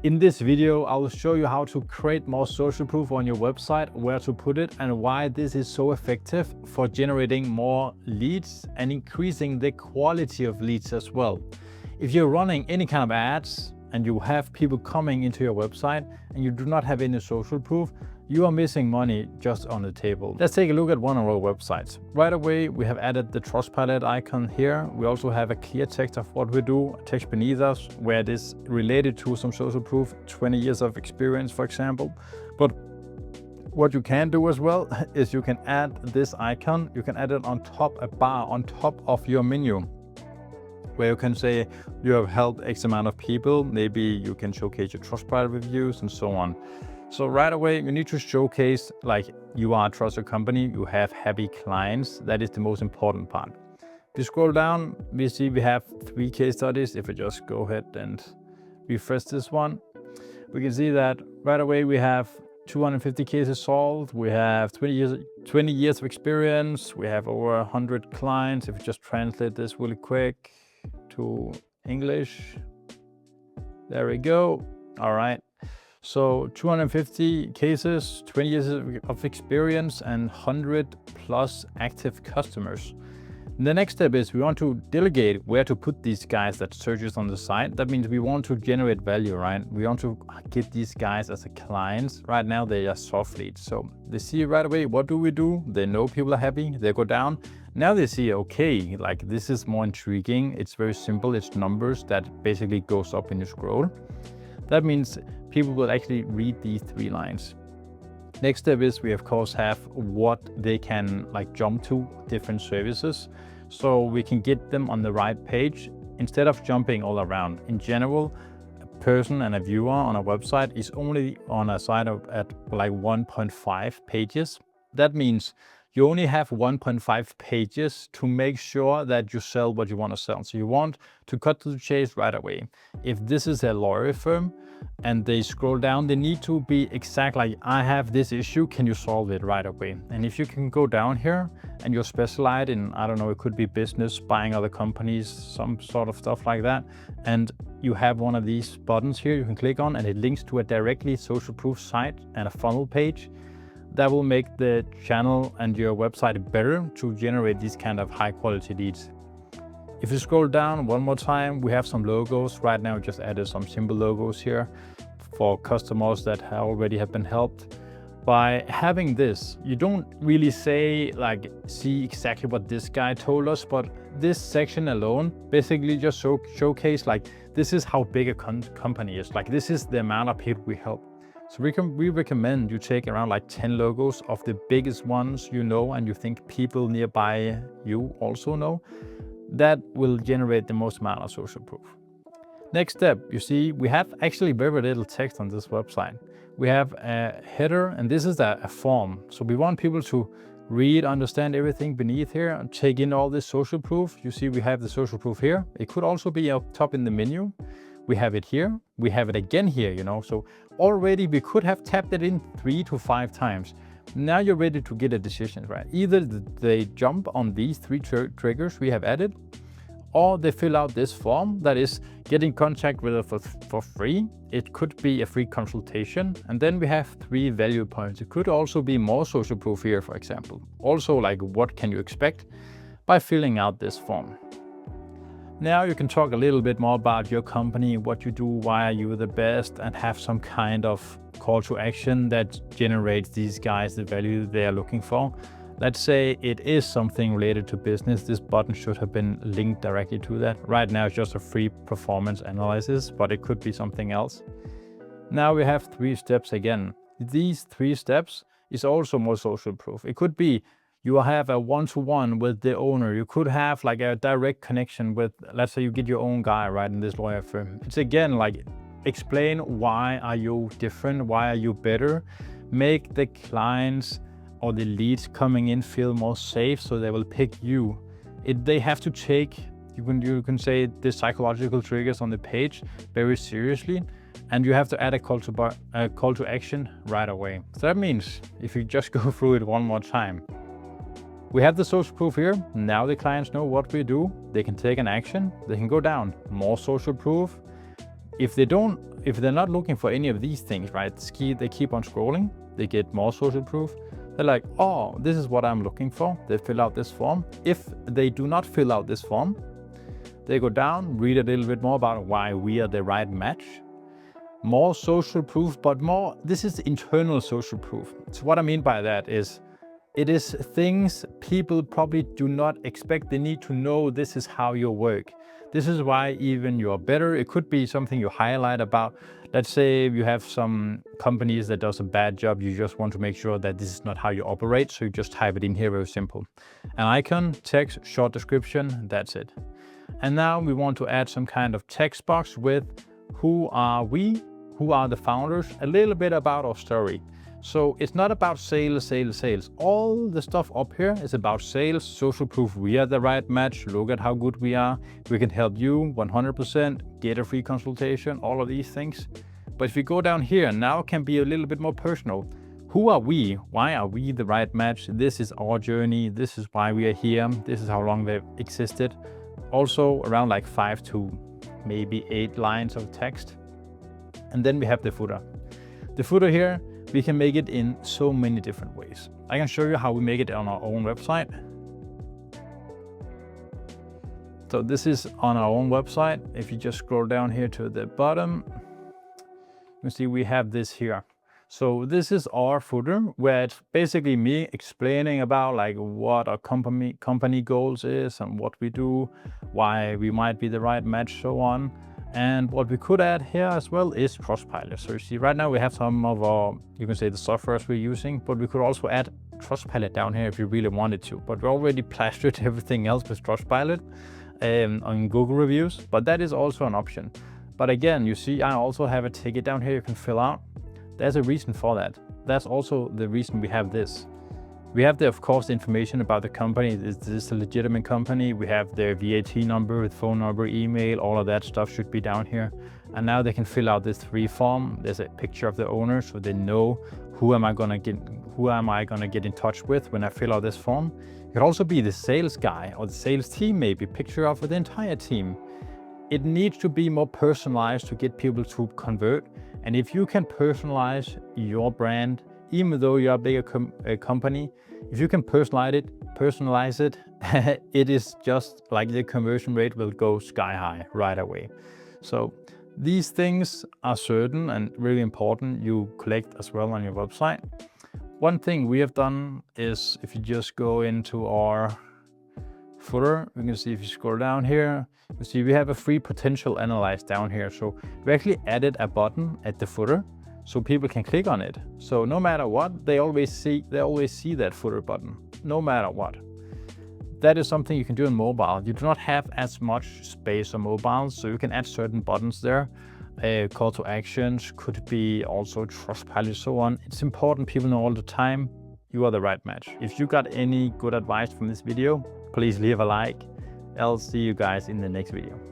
In this video, I will show you how to create more social proof on your website, where to put it, and why this is so effective for generating more leads and increasing the quality of leads as well. If you're running any kind of ads and you have people coming into your website and you do not have any social proof, you are missing money just on the table. Let's take a look at one of our websites. Right away, we have added the Trustpilot icon here. We also have a clear text of what we do, text beneath us, where it is related to some social proof, 20 years of experience, for example. But what you can do as well is you can add this icon. You can add it on top, a bar on top of your menu, where you can say you have helped X amount of people. Maybe you can showcase your Trustpilot reviews and so on. So right away, you need to showcase like you are a trusted company, you have happy clients. That is the most important part. If you scroll down, we see we have 3 case studies. If we just go ahead and refresh this one, we can see that right away we have 250 cases solved. We have 20 years of experience. We have over 100 clients. If we just translate this really quick to English, there we go. All right. So 250 cases, 20 years of experience, and 100 plus active customers. And the next step is we want to delegate where to put these guys that searches on the site. That means we want to generate value, right? We want to get these guys as a clients. Right now they are soft leads. So they see right away, what do we do? They know people are happy, they go down. Now they see, okay, like this is more intriguing. It's very simple, it's numbers that basically goes up when you scroll. That means people will actually read these 3 lines. Next step is we of course have what they can like jump to, different services, so we can get them on the right page instead of jumping all around. In general, a person and a viewer on a website is only on a site at like 1.5 pages. That means you only have 1.5 pages to make sure that you sell what you want to sell. So you want to cut to the chase right away. If this is a lawyer firm and they scroll down, they need to be exact, like, I have this issue, can you solve it right away? And if you can go down here and you're specialized in, I don't know, it could be business, buying other companies, some sort of stuff like that, and you have one of these buttons here you can click on and it links to a directly social proof site and a funnel page, that will make the channel and your website better to generate these kind of high quality leads. If you scroll down one more time, we have some logos. Right now we just added some simple logos here for customers that already have been helped. By having this, you don't really say like, see exactly what this guy told us, but this section alone basically just showcase like, this is how big a company is. Like, this is the amount of people we help. So we recommend you take around like 10 logos of the biggest ones you know and you think people nearby you also know. That will generate the most amount of social proof. Next step, you see we have actually very little text on this website. We have a header, and this is a form. So we want people to read, understand everything beneath here and take in all this social proof. You see we have the social proof here. It could also be up top in the menu. We have it here, we have it again here, you know, so already we could have tapped it in 3 to 5 times. Now you're ready to get a decision, right? Either they jump on these 3 triggers we have added, or they fill out this form that is get in contact with us for free. It could be a free consultation. And then we have 3 value points. It could also be more social proof here, for example. Also, like, what can you expect by filling out this form? Now you can talk a little bit more about your company, what you do, why are you the best, and have some kind of call to action that generates these guys the value they are looking for. Let's say it is something related to business. This button should have been linked directly to that. Right now it's just a free performance analysis, but it could be something else. Now we have 3 steps again. These 3 steps is also more social proof. It could be you have a one-to-one with the owner. You could have like a direct connection with, let's say you get your own guy, right, in this lawyer firm. It's again like, explain why are you different, why are you better, make the clients or the leads coming in feel more safe so they will pick you. They have to take, you can say, the psychological triggers on the page very seriously, and you have to add a call to action right away. So that means if you just go through it one more time, we have the social proof here. Now the clients know what we do. They can take an action. They can go down. More social proof. if they're not looking for any of these things, right, they keep on scrolling, they get more social proof. They're like, oh, this is what I'm looking for. They fill out this form. If they do not fill out this form, they go down, read a little bit more about why we are the right match. More social proof, but this is internal social proof. So what I mean by that is, it is things people probably do not expect. They need to know this is how you work. This is why even you're better. It could be something you highlight about. Let's say you have some companies that does a bad job. You just want to make sure that this is not how you operate. So you just type it in here, very simple. An icon, text, short description, that's it. And now we want to add some kind of text box with who are we, who are the founders, a little bit about our story. So it's not about sales, sales, sales. All the stuff up here is about sales, social proof. We are the right match. Look at how good we are. We can help you 100%, get a free consultation, all of these things. But if you go down here, now it can be a little bit more personal. Who are we? Why are we the right match? This is our journey. This is why we are here. This is how long they've existed. Also around like 5 to maybe 8 lines of text. And then we have the footer. The footer here, we can make it in so many different ways. I can show you how we make it on our own website. So this is on our own website. If you just scroll down here to the bottom, you can see we have this here. So this is our footer, where it's basically me explaining about like what our company goals is and what we do, why we might be the right match, so on. And what we could add here as well is Trustpilot. So you see right now we have some of our, you can say the softwares we're using, but we could also add Trustpilot down here if you really wanted to. But we already plastered everything else with Trustpilot on Google reviews, but that is also an option. But again, you see I also have a ticket down here you can fill out. There's a reason for that. That's also the reason we have this. We have, of course, information about the company. Is this a legitimate company? We have their VAT number, phone number, email, all of that stuff should be down here. And now they can fill out this free form. There's a picture of the owner, so they know who am I gonna get in touch with when I fill out this form. It could also be the sales guy or the sales team, maybe picture of the entire team. It needs to be more personalized to get people to convert. And if you can personalize your brand, even though you're a bigger company, if you can personalize it, it is just like the conversion rate will go sky high right away. So these things are certain and really important you collect as well on your website. One thing we have done is, if you just go into our footer, we can see if you scroll down here, you see we have a free potential analyze down here. So we actually added a button at the footer so people can click on it. So no matter what, they always see that footer button, no matter what. That is something you can do on mobile. You do not have as much space on mobile, so you can add certain buttons there. Call to actions could be also Trustpilot, so on. It's important people know all the time you are the right match. If you got any good advice from this video, please leave a like. I'll see you guys in the next video.